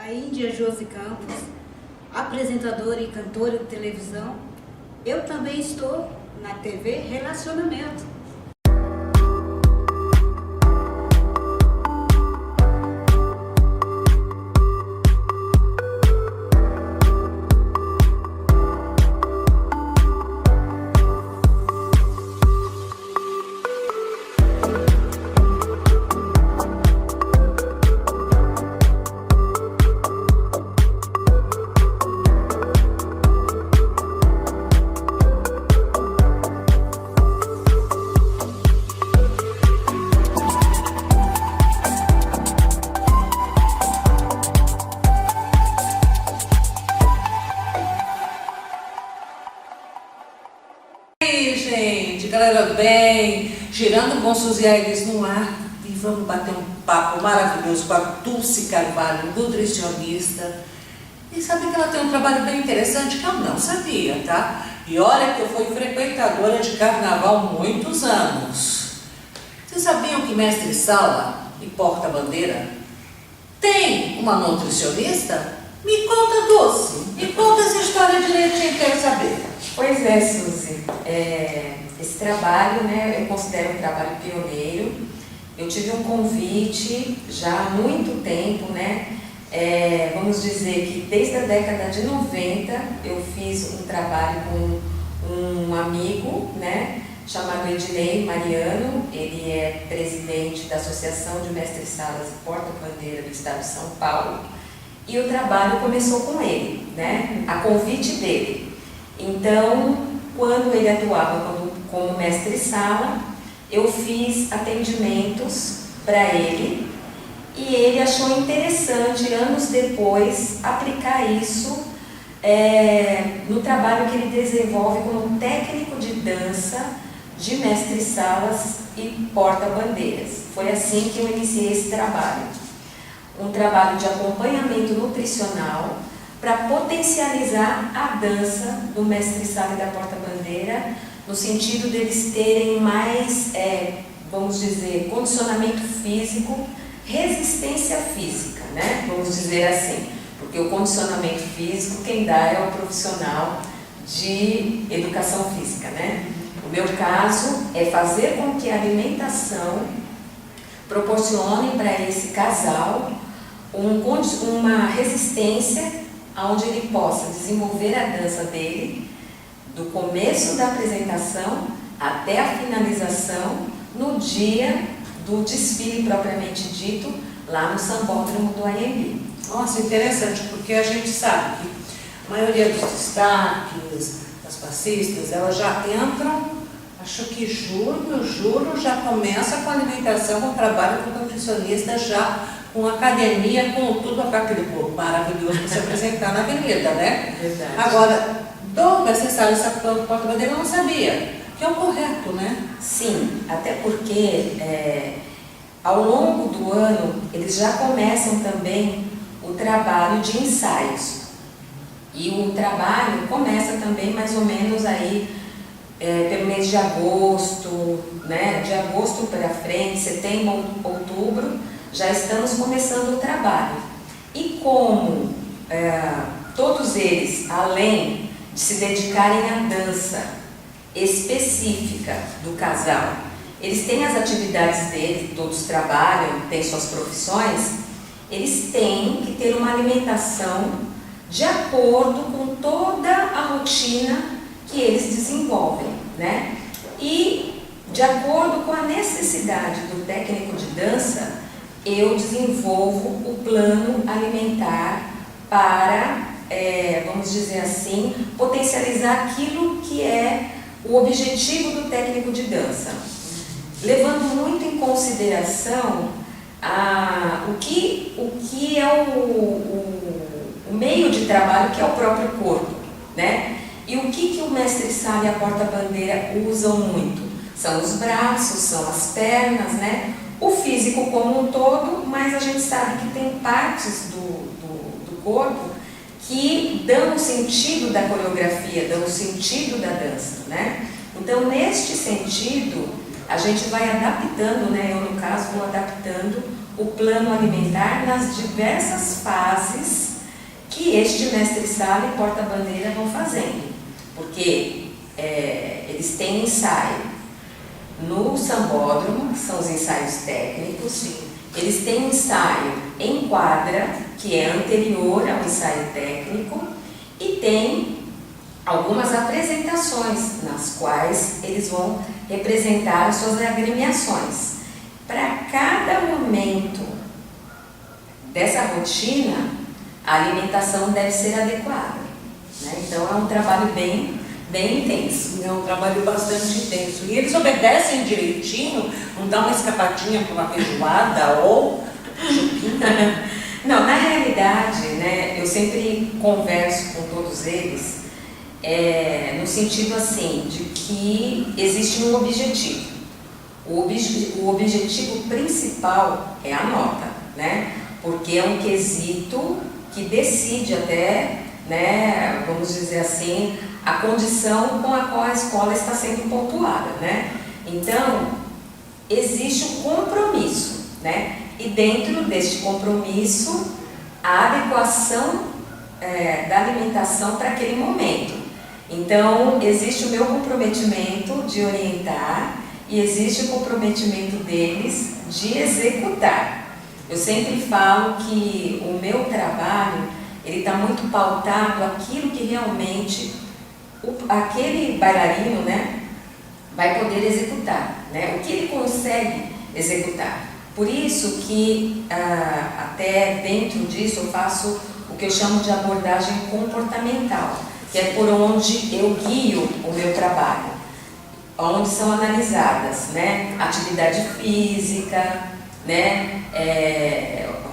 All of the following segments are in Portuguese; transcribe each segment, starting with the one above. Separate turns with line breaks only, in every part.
a Índia Josi Campos, apresentadora e cantora de televisão. Eu também estou na TV Relacionamento.
Gente, galera, bem, girando bons sosiagues no ar e vamos bater um papo maravilhoso com a Dulce Carvalho, nutricionista. E sabe que ela tem um trabalho bem interessante que eu não sabia, tá? E olha que eu fui frequentadora de carnaval muitos anos. Vocês sabiam que mestre-sala e porta-bandeira tem uma nutricionista? Me conta, Dulce, me conta essa história direitinho, quero saber.
Pois é, Suzy, esse trabalho, né, eu considero um trabalho pioneiro. Eu tive um convite já há muito tempo, né, vamos dizer que desde a década de 90 eu fiz um trabalho com um amigo, né, chamado Ednei Mariano. Ele é presidente da Associação de Mestres-Salas e Porta-Bandeira do Estado de São Paulo. E o trabalho começou com ele, né, a convite dele. Então, quando ele atuava como mestre-sala, eu fiz atendimentos para ele e ele achou interessante, anos depois, aplicar isso no trabalho que ele desenvolve como técnico de dança de mestre-salas e porta-bandeiras. Foi assim que eu iniciei esse trabalho. Um trabalho de acompanhamento nutricional para potencializar a dança do mestre-sala e da porta-bandeira, no sentido deles terem mais, vamos dizer, condicionamento físico, resistência física, né? Vamos dizer assim, porque o condicionamento físico quem dá é o profissional de educação física, né? O meu caso é fazer com que a alimentação proporcione para esse casal uma resistência onde ele possa desenvolver a dança dele, do começo da apresentação até a finalização, no dia do desfile propriamente dito, lá no Sambódromo do Anhembi.
Nossa, interessante, porque a gente sabe que a maioria dos destaques, das passistas, elas já entram, acho que julho já começa com a alimentação, com o trabalho com o nutricionista, já com academia, com tudo, com aquele corpo maravilhoso para se apresentar na avenida, né?
Verdade.
Agora, do mestre-sala e porta-bandeira eu não sabia, que é o correto, né?
Sim, até porque ao longo do ano eles já começam também o trabalho de ensaios. E o trabalho começa também mais ou menos aí pelo mês de agosto, né? De agosto para frente, setembro, outubro, já estamos começando o trabalho. E como todos eles, além de se dedicarem à dança específica do casal, eles têm as atividades deles, todos trabalham, têm suas profissões, eles têm que ter uma alimentação de acordo com toda a rotina que eles desenvolvem, né? E de acordo com a necessidade do técnico de dança, eu desenvolvo o plano alimentar para, vamos dizer assim, potencializar aquilo que é o objetivo do técnico de dança, levando muito em consideração o que é o meio de trabalho, que é o próprio corpo, né? E o que o mestre-sala e a porta-bandeira usam muito? São os braços, são as pernas, né? O físico como um todo, mas a gente sabe que tem partes do corpo que dão o sentido da coreografia, dão o sentido da dança, né? Então, neste sentido, a gente vai adaptando, né? Eu, no caso, vou adaptando o plano alimentar nas diversas fases que este mestre-sala e porta-bandeira vão fazendo. Porque eles têm ensaio no sambódromo, que são os ensaios técnicos.
Sim.
Eles têm ensaio em quadra, que é anterior ao ensaio técnico, e tem algumas apresentações nas quais eles vão representar as suas agremiações. Para cada momento dessa rotina, a alimentação deve ser adequada, né? Então é um trabalho bem intenso.
É um trabalho bastante intenso. E eles obedecem direitinho, não dá uma escapadinha para uma feijoada ou chupinha.
Não, na realidade, né, eu sempre converso com todos eles no sentido assim, de que existe um objetivo. O objetivo principal é a nota, né? Porque é um quesito que decide até, né, vamos dizer assim, a condição com a qual a escola está sendo pontuada, né? Então, existe um compromisso, né? E dentro deste compromisso, a adequação da alimentação para aquele momento. Então, existe o meu comprometimento de orientar e existe o comprometimento deles de executar. Eu sempre falo que o meu trabalho, ele está muito pautado aquilo que realmente aquele bailarino, né, vai poder executar, né, o que ele consegue executar. Por isso que até dentro disso eu faço o que eu chamo de abordagem comportamental, que é por onde eu guio o meu trabalho, onde são analisadas, né, atividade física, né,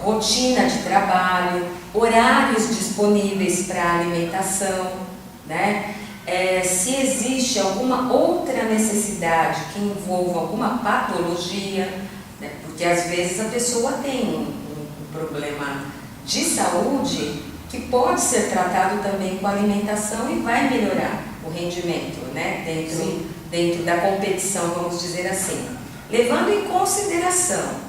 rotina de trabalho, horários disponíveis para alimentação, né, se existe alguma outra necessidade que envolva alguma patologia, né, porque às vezes a pessoa tem um problema de saúde que pode ser tratado também com alimentação e vai melhorar o rendimento, né, dentro da competição, vamos dizer assim. Levando em consideração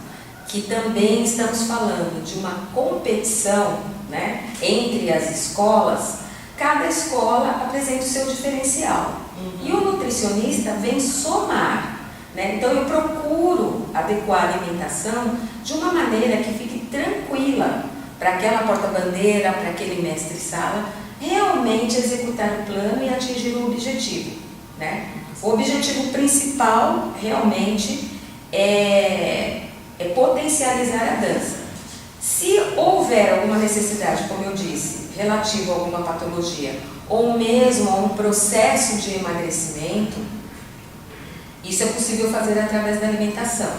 que também estamos falando de uma competição, né, entre as escolas, cada escola apresenta o seu diferencial. E o nutricionista vem somar, né? Então eu procuro adequar a alimentação de uma maneira que fique tranquila para aquela porta-bandeira, para aquele mestre-sala, realmente executar o plano e atingir o objetivo, né? O objetivo principal realmente é potencializar a dança. Se houver alguma necessidade, como eu disse, relativo a alguma patologia, ou mesmo a um processo de emagrecimento, isso é possível fazer através da alimentação.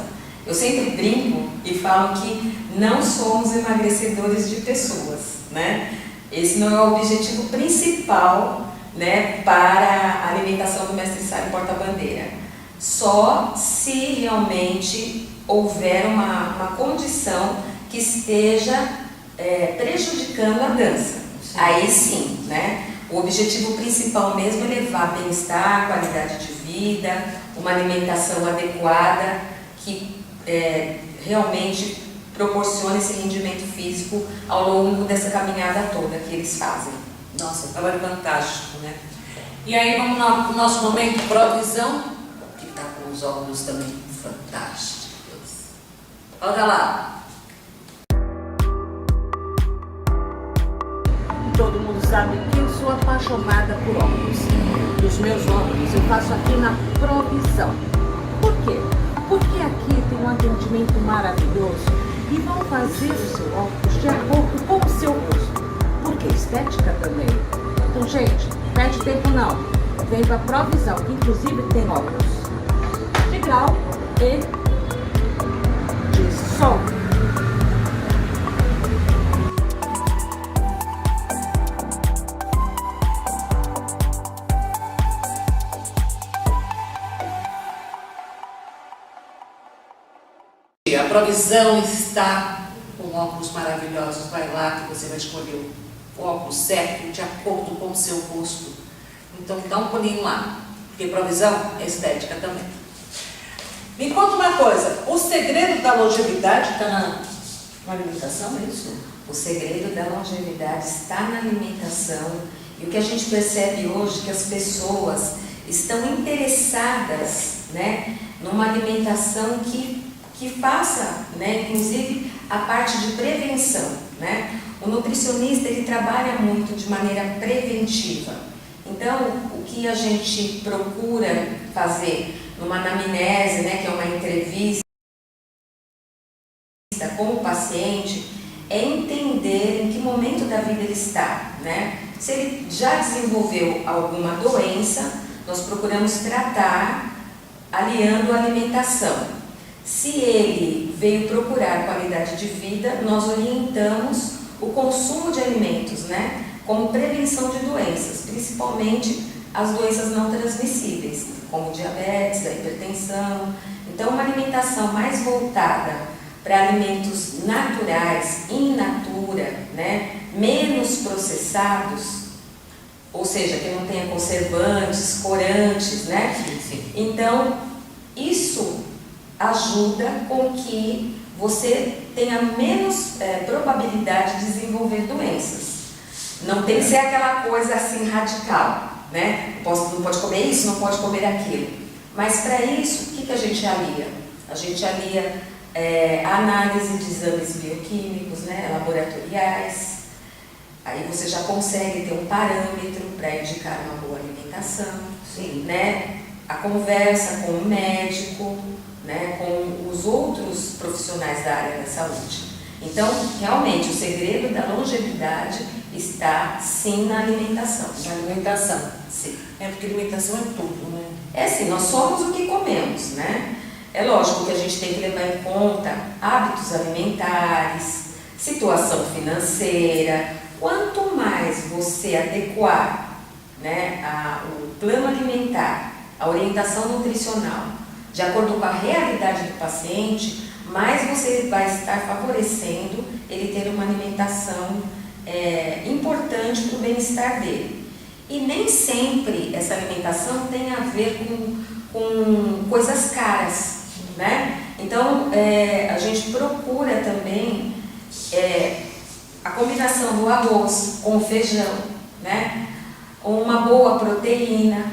Eu sempre brinco e falo que não somos emagrecedores de pessoas, né? Esse não é o objetivo principal, né, para a alimentação do mestre-sala e porta-bandeira. Só se realmente houver uma condição que esteja prejudicando a dança. Aí sim, né? O objetivo principal mesmo é levar bem-estar, qualidade de vida, uma alimentação adequada que realmente proporcione esse rendimento físico ao longo dessa caminhada toda que eles fazem.
Nossa, trabalho fantástico, né? E aí vamos no nosso momento provisão, que está com os óculos também fantásticos. Olha lá. Todo mundo sabe que eu sou apaixonada por óculos. E os meus óculos eu faço aqui na Provisão. Por quê? Porque aqui tem um atendimento maravilhoso e vão fazer o seu óculos de acordo com o seu rosto. Porque estética também. Então, gente, perde tempo não. Vem pra Provisão, que inclusive tem óculos de grau e de sol. A Provisão está com óculos maravilhosos. Vai lá que você vai escolher o óculos certo de acordo com o seu rosto. Então dá um pulinho lá, porque Provisão é estética também. Me conta uma coisa, o segredo da longevidade está Uma alimentação, é isso?
O segredo da longevidade está na alimentação. E o que a gente percebe hoje é que as pessoas estão interessadas, né, numa alimentação que faça, né, inclusive a parte de prevenção, né? O nutricionista, ele trabalha muito de maneira preventiva. Então, o que a gente procura fazer numa anamnese, né, que é uma entrevista com o paciente, é entender em que momento da vida ele está, né? Se ele já desenvolveu alguma doença, nós procuramos tratar aliando a alimentação. Se ele veio procurar qualidade de vida, nós orientamos o consumo de alimentos, né, como prevenção de doenças, principalmente as doenças não transmissíveis, como diabetes, a hipertensão. Então, uma alimentação mais voltada para alimentos naturais, in natura, né, menos processados, ou seja, que não tenha conservantes, corantes, né?
Sim.
Então, isso ajuda com que você tenha menos probabilidade de desenvolver doenças. Não tem que ser aquela coisa assim radical, né? Não pode comer isso, não pode comer aquilo. Mas para isso, o que a gente alia? A gente alia a análise de exames bioquímicos, né, laboratoriais. Aí você já consegue ter um parâmetro para indicar uma boa alimentação.
Sim.
Né? A conversa com o médico, né, com os outros profissionais da área da saúde. Então, realmente, o segredo da longevidade está, sim, na alimentação.
Na alimentação.
Sim.
É porque alimentação é tudo, né?
É assim, nós somos o que comemos, né? É lógico que a gente tem que levar em conta hábitos alimentares, situação financeira. Quanto mais você adequar, né, o plano alimentar, a orientação nutricional, de acordo com a realidade do paciente, mais você vai estar favorecendo ele ter uma alimentação importante para o bem-estar dele. E nem sempre essa alimentação tem a ver com coisas caras, né? Então, a gente procura também a combinação do arroz com o feijão, né? Uma boa proteína,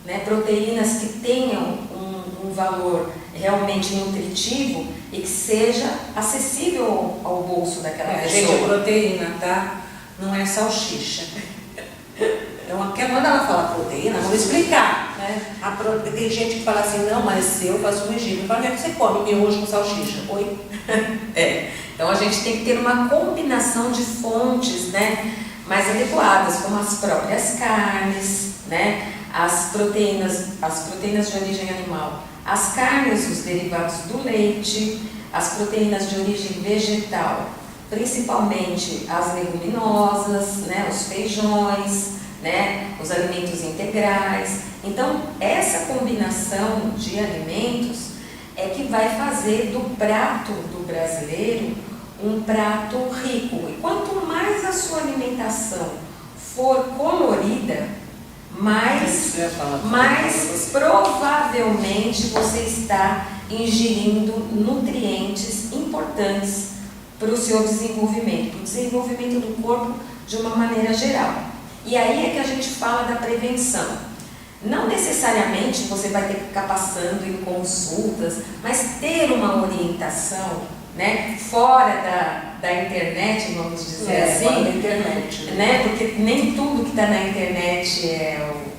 né? Proteínas que tenham um valor realmente nutritivo e que seja acessível ao bolso daquela pessoa.
Gente, proteína, tá? Não é salsicha. Quando ela fala proteína, vamos explicar, né? Tem gente que fala assim, não, mas eu faço um regime. Eu falo, como é que você come miojo com salsicha? Oi?
Então a gente tem que ter uma combinação de fontes, né, mais adequadas, como as próprias carnes, né, as proteínas de origem animal, as carnes, os derivados do leite, as proteínas de origem vegetal, principalmente as leguminosas, né, os feijões, né, os alimentos integrais. Então, essa combinação de alimentos é que vai fazer do prato do brasileiro um prato rico. E quanto mais a sua alimentação for colorida, mais provavelmente você está ingerindo nutrientes importantes para o seu desenvolvimento, para o desenvolvimento do corpo de uma maneira geral. E aí é que a gente fala da prevenção. Não necessariamente você vai ter que ficar passando em consultas, mas ter uma orientação, né, fora da internet, vamos dizer assim.
Fora da internet.
Né, porque nem tudo que está na internet é o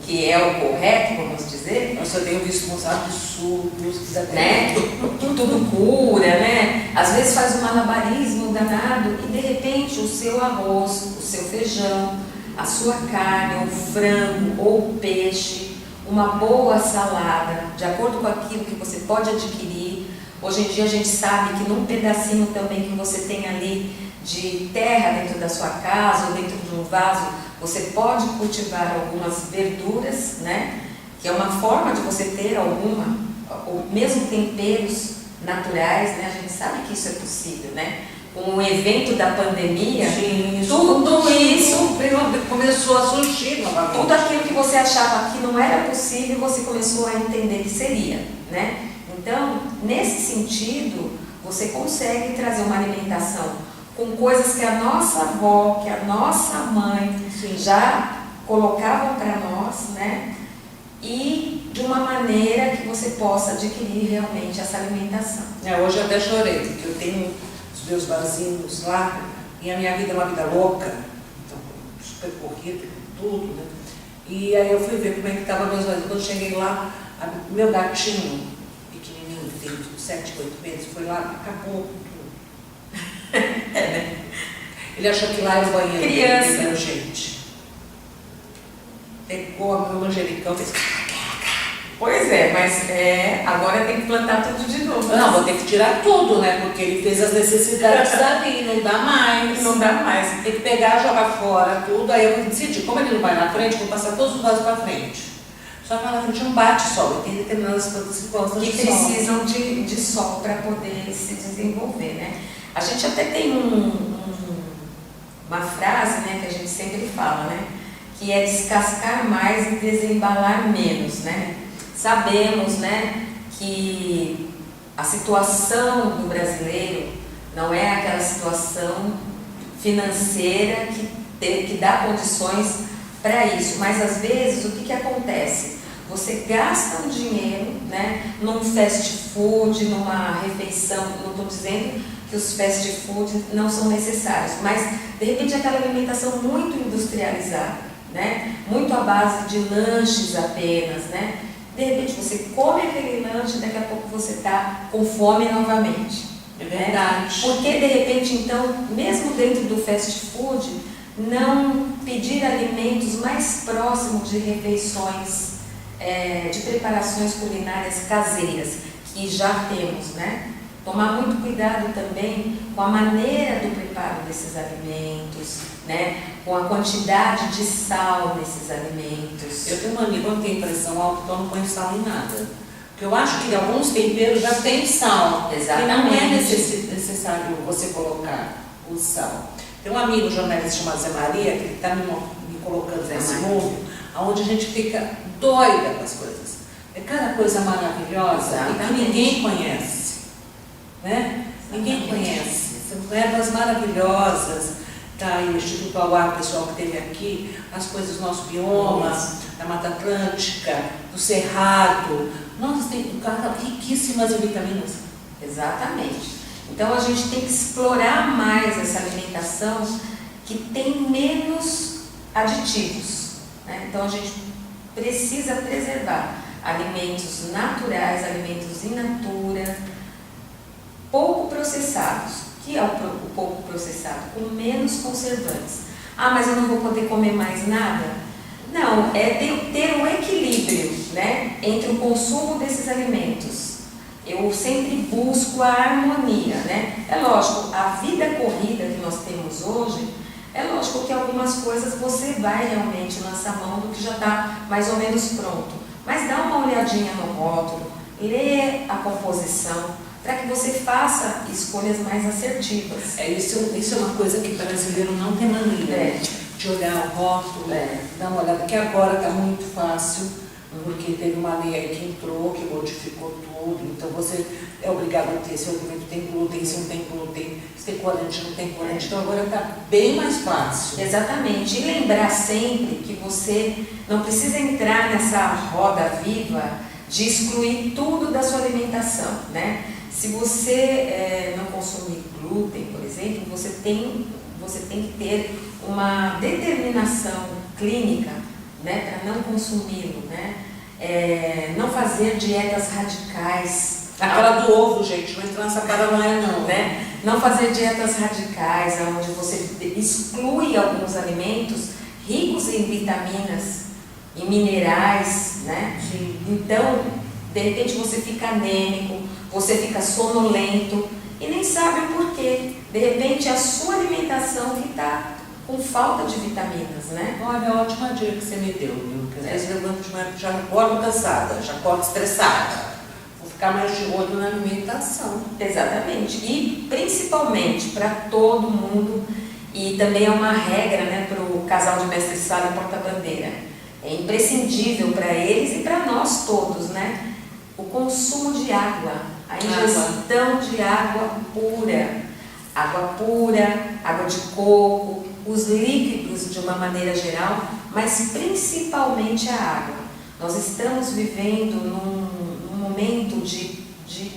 que é o correto, vamos dizer.
Nossa, eu tenho visto uns absurdos,
né? Que tudo cura, né? Às vezes faz um malabarismo danado e de repente o seu arroz, o seu feijão, a sua carne, o frango ou o peixe, uma boa salada, de acordo com aquilo que você pode adquirir. Hoje em dia a gente sabe que num pedacinho também que você tem ali de terra dentro da sua casa ou dentro de um vaso, você pode cultivar algumas verduras, né? Que é uma forma de você ter ou mesmo temperos naturais, né? A gente sabe que isso é possível, né? Com o evento da pandemia,
sim,
tudo isso
começou a surgir novamente.
Tudo aquilo que você achava que não era possível, você começou a entender que seria, né? Então, nesse sentido, você consegue trazer uma alimentação com coisas que a nossa avó, que a nossa mãe já colocavam para nós, né? E de uma maneira que você possa adquirir realmente essa alimentação.
Hoje eu até chorei, porque eu tenho os meus vasinhos lá, e a minha vida é uma vida louca, então, super corrida, tudo, né? E aí eu fui ver como é que estavam meus vasinhos. Quando eu cheguei lá, meu gatinho, pequenininho, que tem 7, 8 meses, foi lá, acabou com tudo. Né? Ele achou que lá era o banheiro.
Criança.
Gente. Pegou a meu manjericão, fez...
Pois é, mas agora tem que plantar tudo de novo.
Não, vou ter que tirar tudo, né? Porque ele fez as necessidades ali, não dá mais.
Não dá mais.
Tem que pegar, jogar fora tudo. Aí eu decidi, como ele não vai na frente, vou passar todos os vasos para frente. Só que lá na frente não bate sol, e tem determinadas plantas que gostam de sol.
Que precisam de sol para poder se desenvolver, né? A gente até tem uma frase, né, que a gente sempre fala, né? Que é descascar mais e desembalar menos, né? Sabemos, né, que a situação do brasileiro não é aquela situação financeira que dá condições para isso, mas às vezes o que acontece? Você gasta um dinheiro, né, num fast food, numa refeição, não estou dizendo que os fast food não são necessários, mas de repente aquela alimentação muito industrializada, né, muito à base de lanches apenas, né? De repente você come aquele lanche e daqui a pouco você está com fome novamente.
É verdade.
Porque de repente então, mesmo dentro do fast food, não pedir alimentos mais próximos de refeições, de preparações culinárias caseiras, que já temos, né? Tomar muito cuidado também com a maneira do preparo desses alimentos, né? Com a quantidade de sal nesses alimentos.
Eu tenho uma amiga que tem pressão alta, então eu não ponho sal em nada. Porque eu acho que alguns temperos já tem sal.
Exatamente.
E não é necessário você colocar o sal. Tem um amigo jornalista chamado Zé Maria, que está me colocando nesse mundo, onde a gente fica doida com as coisas. É cada coisa maravilhosa e que ninguém conhece. Né? Ninguém conhece. São ervas maravilhosas. Tá aí o Instituto Auá, o pessoal que teve aqui, as coisas do nosso bioma, da Mata Atlântica, do Cerrado. Nós temos riquíssimas em vitaminas.
Exatamente. Então a gente tem que explorar mais essa alimentação que tem menos aditivos, né? Então a gente precisa preservar alimentos naturais, alimentos in natura, pouco processados. Que é o pouco processado? Com menos conservantes. Ah, mas eu não vou poder comer mais nada? Não, é ter um equilíbrio, né, entre o consumo desses alimentos. Eu sempre busco a harmonia, né? É lógico, a vida corrida que nós temos hoje, é lógico que algumas coisas você vai realmente lançar mão do que já está mais ou menos pronto. Mas dá uma olhadinha no rótulo, lê a composição, para que você faça escolhas mais assertivas.
Isso é uma coisa que o brasileiro não tem mania de olhar o rótulo, dar uma olhada, que agora está muito fácil, porque teve uma lei aí que entrou, que modificou tudo, então você é obrigado a ter se o alimento tem glúten, se não tem glúten, se tem corante, não tem corante, então agora está bem mais fácil.
Exatamente, e lembrar sempre que você não precisa entrar nessa roda viva de excluir tudo da sua alimentação, né? Se você não consumir glúten, por exemplo, você tem que ter uma determinação clínica, né, para não consumi-lo, né? Não fazer dietas radicais.
Aquela do ovo, gente, não entra nessa paranoia não,
né? Não fazer dietas radicais, onde você exclui alguns alimentos ricos em vitaminas e minerais, né?
Sim.
Então, de repente você fica anêmico, você fica sonolento e nem sabe o porquê. De repente é a sua alimentação que está com falta de vitaminas, né?
Olha, ótima dica que você me deu, viu? Porque às vezes eu levanto de manhã, já acordo cansada, já acordo estressada. Vou ficar mais de olho na alimentação.
Exatamente. E principalmente para todo mundo, e também é uma regra, né, para o casal de mestre sala e porta-bandeira. É imprescindível para eles e para nós todos, né? O consumo de água. a ingestão de água pura, água de coco, os líquidos de uma maneira geral, mas principalmente a água. Nós estamos vivendo num momento de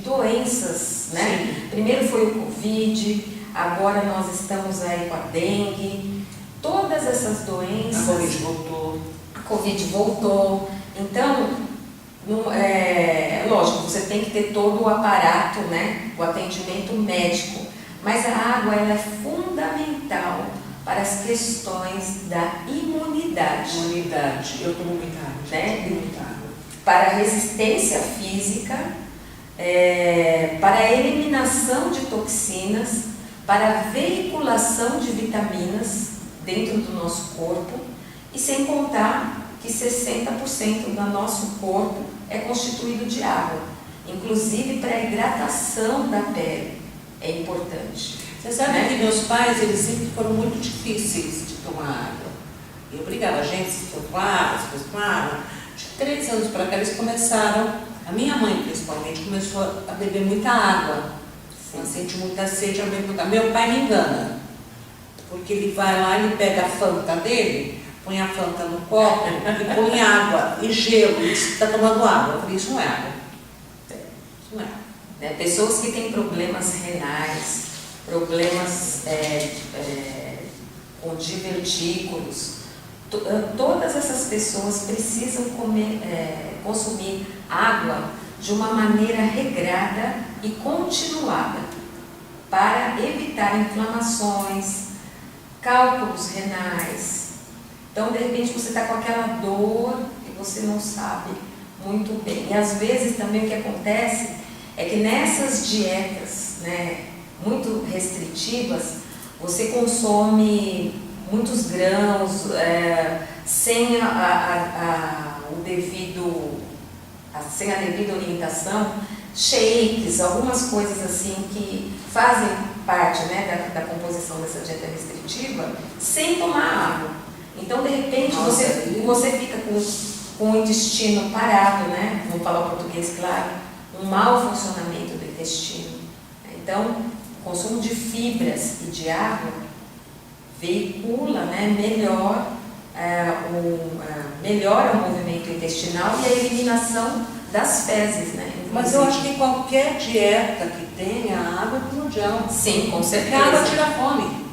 doenças, né?
Sim.
Primeiro foi o Covid, agora nós estamos aí com a dengue, todas essas doenças. A Covid voltou. Então, lógico, você tem que ter todo o aparato, né? O atendimento médico. Mas a água ela é fundamental para as questões da imunidade.
Eu tomo muita água.
Né?
Muita água.
Para a resistência física, para a eliminação de toxinas, para a veiculação de vitaminas dentro do nosso corpo, e sem contar que 60% do nosso corpo é constituído de água, inclusive para a hidratação da pele é importante.
Você sabe,
né?
Que meus pais, eles sempre foram muito difíceis de tomar água. Eu obrigava a gente, se for claro, de 3 anos para cá eles começaram, a minha mãe principalmente, começou a beber muita água. Ela sente muita sede ao mesmo tempo. Meu pai me engana, porque ele vai lá, ele pega a Fanta dele, põe a Fanta no copo e põe água e gelo, e diz que está tomando água. Eu falei, isso não é água. Isso não é água.
Pessoas que têm problemas renais, problemas com divertículos, todas essas pessoas precisam consumir água de uma maneira regrada e continuada para evitar inflamações, cálculos renais. Então, de repente, você está com aquela dor e você não sabe muito bem. E às vezes também o que acontece é que nessas dietas, né, muito restritivas, você consome muitos grãos, sem sem a devida orientação, shakes, algumas coisas assim que fazem parte, né, da composição dessa dieta restritiva, sem tomar água. Então, de repente, você fica com o intestino parado, né? Vamos falar o português claro, um mau funcionamento do intestino. Então, o consumo de fibras e de água veicula, né, melhora o movimento intestinal e a eliminação das fezes, né?
Mas eu acho que qualquer dieta que tenha água é primordial.
Sim, com
Porque
certeza.
a água tira fome.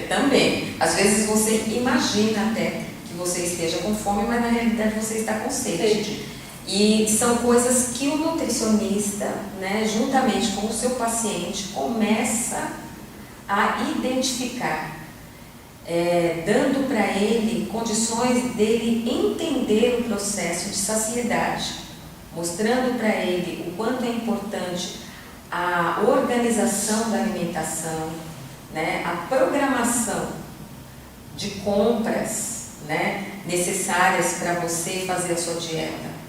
Também. Às vezes você imagina até que você esteja com fome, mas na realidade você está com sede. E são coisas que o nutricionista, né, juntamente com o seu paciente, começa a identificar, dando para ele condições dele entender o processo de saciedade, mostrando para ele o quanto é importante a organização da alimentação, né, a programação de compras, né, necessárias para você fazer a sua dieta,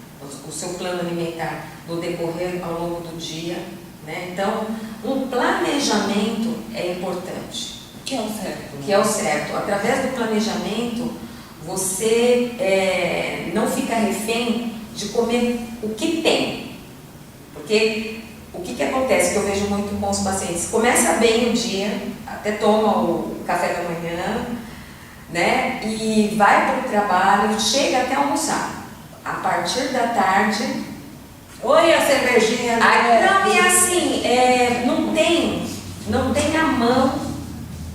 o seu plano alimentar no decorrer ao longo do dia, né? Então, um planejamento é importante.
Que é o certo.
Que é o certo. Através do planejamento, você não fica refém de comer o que tem. Porque o que acontece, que eu vejo muito com os pacientes, começa bem o dia, até toma o café da manhã, né? E vai para o trabalho, chega até almoçar. A partir da tarde...
Oi, a cervejinha.
Não, e assim, não tem à mão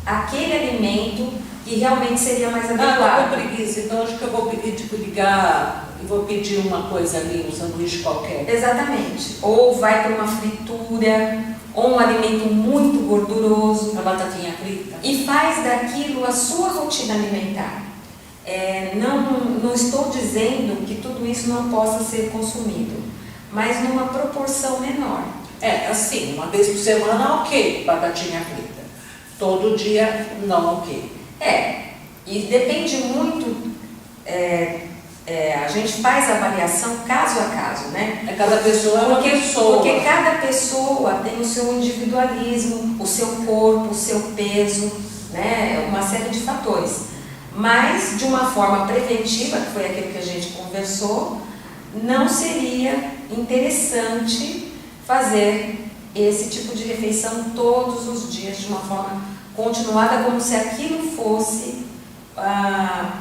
aquele alimento que realmente seria mais adequado.
Ah, tô com preguiça, então acho que eu vou pedir, ligar e vou pedir uma coisa ali, um sanduíche qualquer.
Exatamente. Ou vai para uma fritura, ou um alimento muito gorduroso.
Uma batatinha frita.
E faz daquilo a sua rotina alimentar. Não estou dizendo que tudo isso não possa ser consumido, mas numa proporção menor.
Assim, uma vez por semana, ok, batatinha frita. Todo dia, não, ok.
E depende muito, a gente faz a avaliação caso a caso, né?
Cada pessoa é uma pessoa.
Porque cada pessoa tem o seu individualismo, o seu corpo, o seu peso, né? Uma série de fatores. Mas, de uma forma preventiva, que foi aquilo que a gente conversou, não seria interessante fazer esse tipo de refeição todos os dias, de uma forma continuada, como se aquilo fosse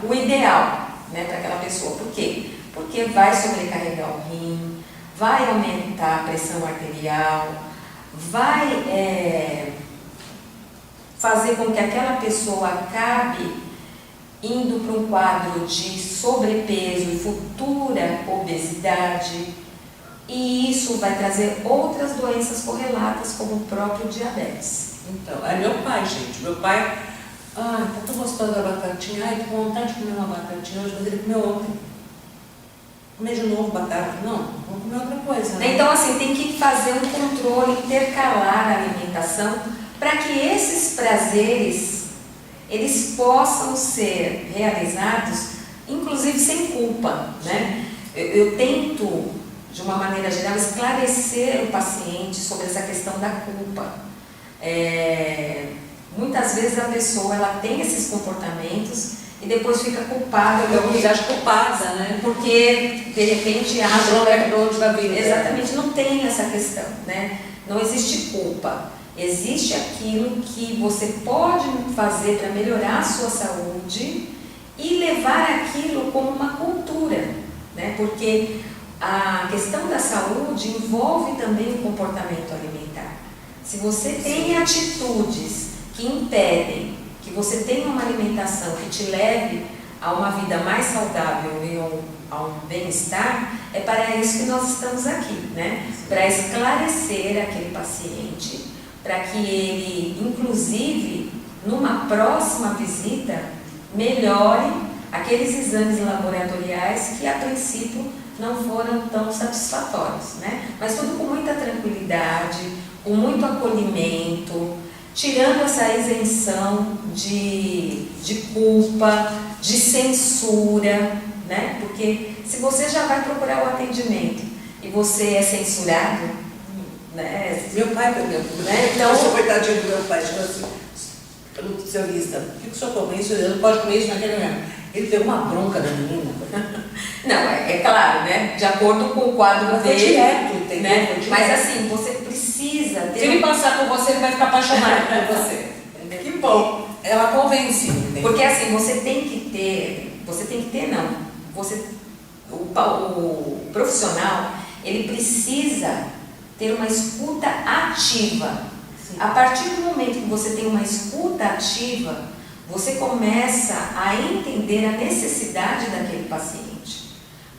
o ideal, né, para aquela pessoa. Por quê? Porque vai sobrecarregar o rim, vai aumentar a pressão arterial, vai fazer com que aquela pessoa acabe indo para um quadro de sobrepeso e futura obesidade, e isso vai trazer outras doenças correlatas, como o próprio diabetes.
Então, é meu pai, gente. Meu pai, tá tão gostosa a batatinha, tô com vontade de comer uma batatinha hoje, mas ele comeu ontem. Comer de novo batata? Não, vamos comer outra coisa, né?
Então, assim, tem que fazer um controle, intercalar a alimentação, para que esses prazeres, eles possam ser realizados, inclusive sem culpa, né? Eu tento, de uma maneira geral, esclarecer o paciente sobre essa questão da culpa. Muitas vezes a pessoa, ela tem esses comportamentos e depois fica culpada.
Eu me acho culpada, né?
Porque, de repente, exatamente, não tem essa questão, né? Não existe culpa. Existe aquilo que você pode fazer para melhorar a sua saúde e levar aquilo como uma cultura, né? Porque a questão da saúde envolve também o comportamento alimentar. Se você tem atitudes que impedem que você tenha uma alimentação que te leve a uma vida mais saudável e a um bem-estar, é para isso que nós estamos aqui, né? Para esclarecer aquele paciente, para que ele, inclusive, numa próxima visita, melhore aqueles exames laboratoriais que, a princípio, não foram tão satisfatórios, né? Mas tudo com muita tranquilidade, com muito acolhimento, tirando essa isenção de culpa, de censura, né? Porque se você já vai procurar o atendimento e você é censurado, né?
Meu pai, por exemplo, né? Então, eu sou coitadinha do meu pai, tipo assim, nutricionista, o que o senhor come isso? Ele não pode comer isso naquele lugar. Ele pegou uma bronca da menina.
Não, é claro, né? De acordo com o quadro dele.
Direto, entendeu?
Né? Mas assim, você precisa ter.
Se ele passar por você, ele vai ficar apaixonado por você. Que bom. Ela convence.
Porque assim, você tem que ter não. O profissional, ele precisa ter uma escuta ativa. Sim. A partir do momento que você tem uma escuta ativa, você começa a entender a necessidade daquele paciente.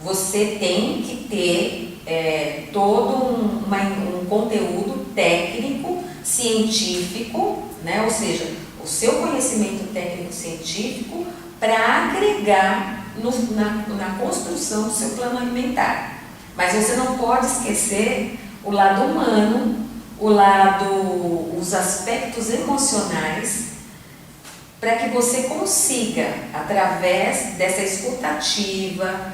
Você tem que ter todo um conteúdo técnico, científico, né? Ou seja, o seu conhecimento técnico-científico para agregar na construção do seu plano alimentar. Mas você não pode esquecer o lado humano, os aspectos emocionais, para que você consiga, através dessa escutativa,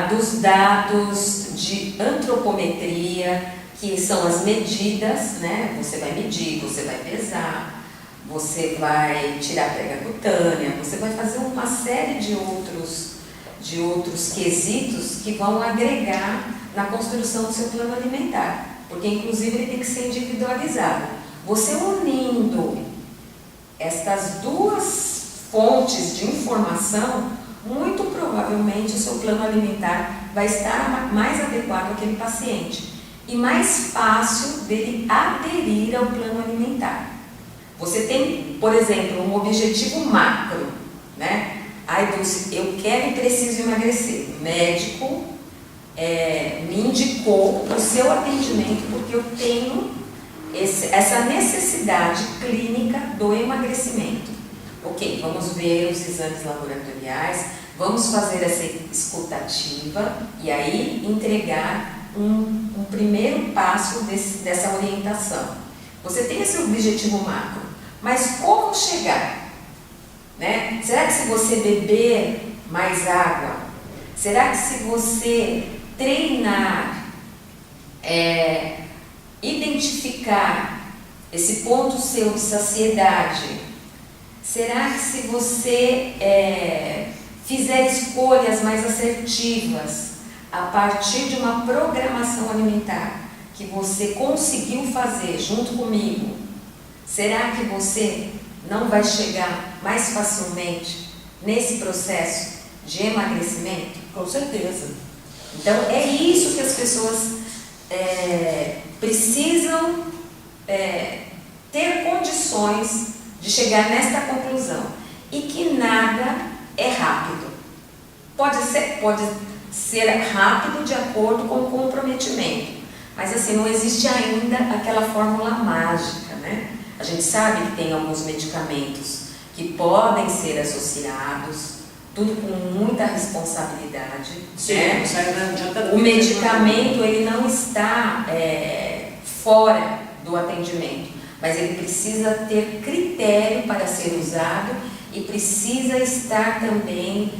dos dados de antropometria, que são as medidas, né? Você vai medir, você vai pesar, você vai tirar a prega cutânea, você vai fazer uma série de outros quesitos que vão agregar na construção do seu plano alimentar, porque inclusive ele tem que ser individualizado. Você unindo estas duas fontes de informação, muito provavelmente o seu plano alimentar vai estar mais adequado àquele paciente e mais fácil dele aderir ao plano alimentar. Você tem, por exemplo, um objetivo macro, né? Ai, Dulce, eu quero e preciso emagrecer. O médico me indicou o seu atendimento porque eu tenho essa necessidade clínica do emagrecimento. Ok, vamos ver os exames laboratoriais, vamos fazer essa escutativa e aí entregar um primeiro passo dessa orientação. Você tem esse objetivo macro, mas como chegar? Né? Será que se você beber mais água, será que se você treinar, identificar esse ponto seu de saciedade, será que se você fizer escolhas mais assertivas a partir de uma programação alimentar que você conseguiu fazer junto comigo, será que você não vai chegar mais facilmente nesse processo de emagrecimento?
Com certeza.
Então é isso que as pessoas precisam ter condições de chegar nesta conclusão, e que nada é rápido. Pode ser rápido de acordo com o comprometimento, mas assim, não existe ainda aquela fórmula mágica, né? A gente sabe que tem alguns medicamentos que podem ser associados, tudo com muita responsabilidade.
Sim,
né? O medicamento, ele não está fora do atendimento, mas ele precisa ter critério para ser usado e precisa estar também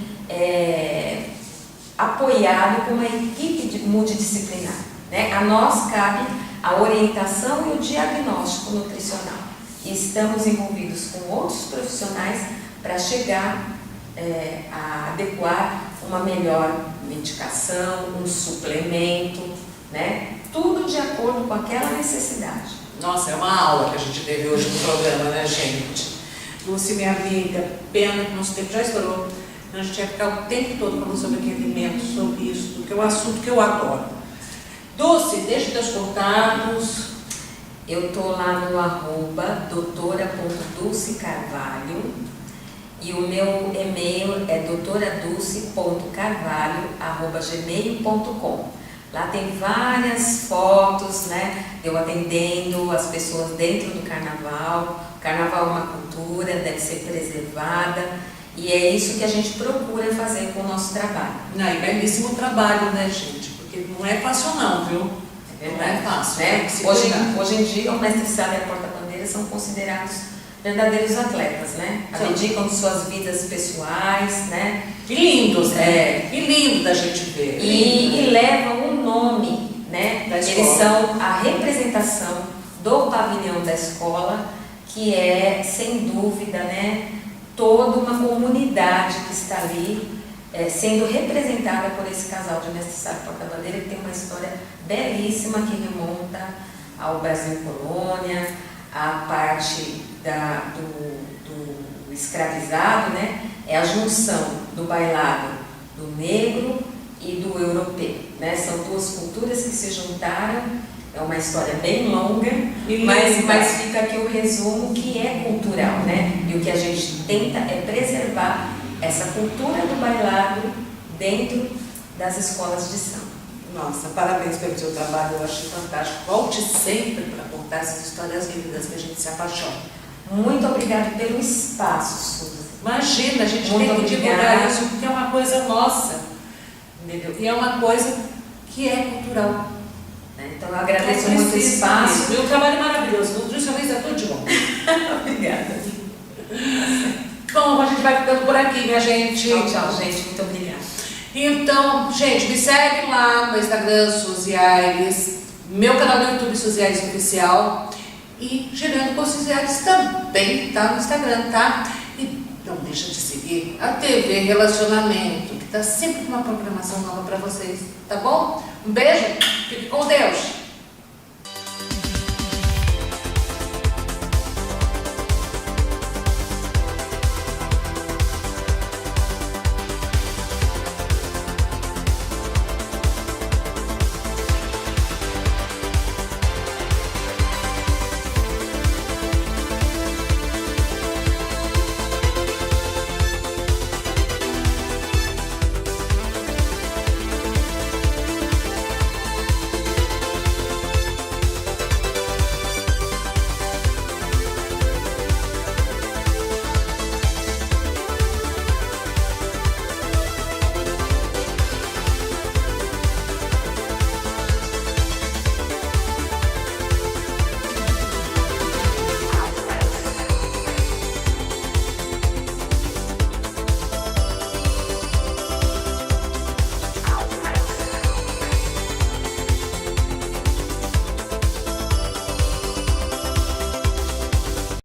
apoiado com uma equipe multidisciplinar. Né? A nós cabe a orientação e o diagnóstico nutricional. E estamos envolvidos com outros profissionais para chegar a adequar uma melhor medicação, um suplemento, né? Tudo de acordo com aquela necessidade.
Nossa, é uma aula que a gente teve hoje no programa, né, gente? Lúcia, minha amiga, pena que nosso tempo já estourou. A gente ia ficar o tempo todo falando sobre aquele alimento, sobre isso, que é um assunto que eu adoro. Dulce, deixa teus contatos.
Eu tô lá no doutora.dulcecarvalho e o meu e-mail é doutoradulce.carvalho@gmail.com. Lá tem várias fotos, né, eu atendendo as pessoas dentro do carnaval. O carnaval é uma cultura, deve ser preservada, e é isso que a gente procura fazer com o nosso trabalho.
Não, e belíssimo trabalho, né, gente? Porque não é fácil não, viu? Não é fácil.
Né? Hoje em dia, o mestre-sala e a porta-bandeira são considerados verdadeiros atletas, né? Abdicam de suas vidas pessoais, né?
E lindos, né? E lindo da gente ver.
E levam um nome, né?
Da escola.
Eles são a representação do pavilhão da escola, que é, sem dúvida, né, toda uma comunidade que está ali sendo representada por esse casal de mestre-sala e porta-bandeira, que tem uma história belíssima que remonta ao Brasil colônia, a parte do escravizado, né? É a junção do bailado do negro e do europeu, né? São duas culturas que se juntaram. É uma história bem longa, mas fica aqui o resumo, que é cultural, né? E o que a gente tenta é preservar essa cultura do bailado dentro das escolas de samba.
Nossa, parabéns pelo seu trabalho, eu achei fantástico. Volte sempre para contar essas histórias lindas que a gente se apaixona.
Muito obrigada pelo espaço, Suzy.
Imagina, a gente
Muito
tem que divulgar
obrigada.
isso, porque é uma coisa nossa, entendeu? E é uma coisa que é cultural.
Então eu agradeço muito o espaço.
E o trabalho é maravilhoso, nutricionista é tudo de bom.
Obrigada.
Bom, a gente vai ficando por aqui, minha gente.
Tchau, tchau, gente. Muito obrigada.
Então, gente, me segue lá no Instagram, Suzy Aires, meu canal do YouTube, Suzy Aires Oficial, e Girando com Suzy Aires também tá no Instagram, tá? E não deixa de seguir a TV Relacionamento, que tá sempre com uma programação nova para vocês, tá bom? Um beijo, fique com Deus!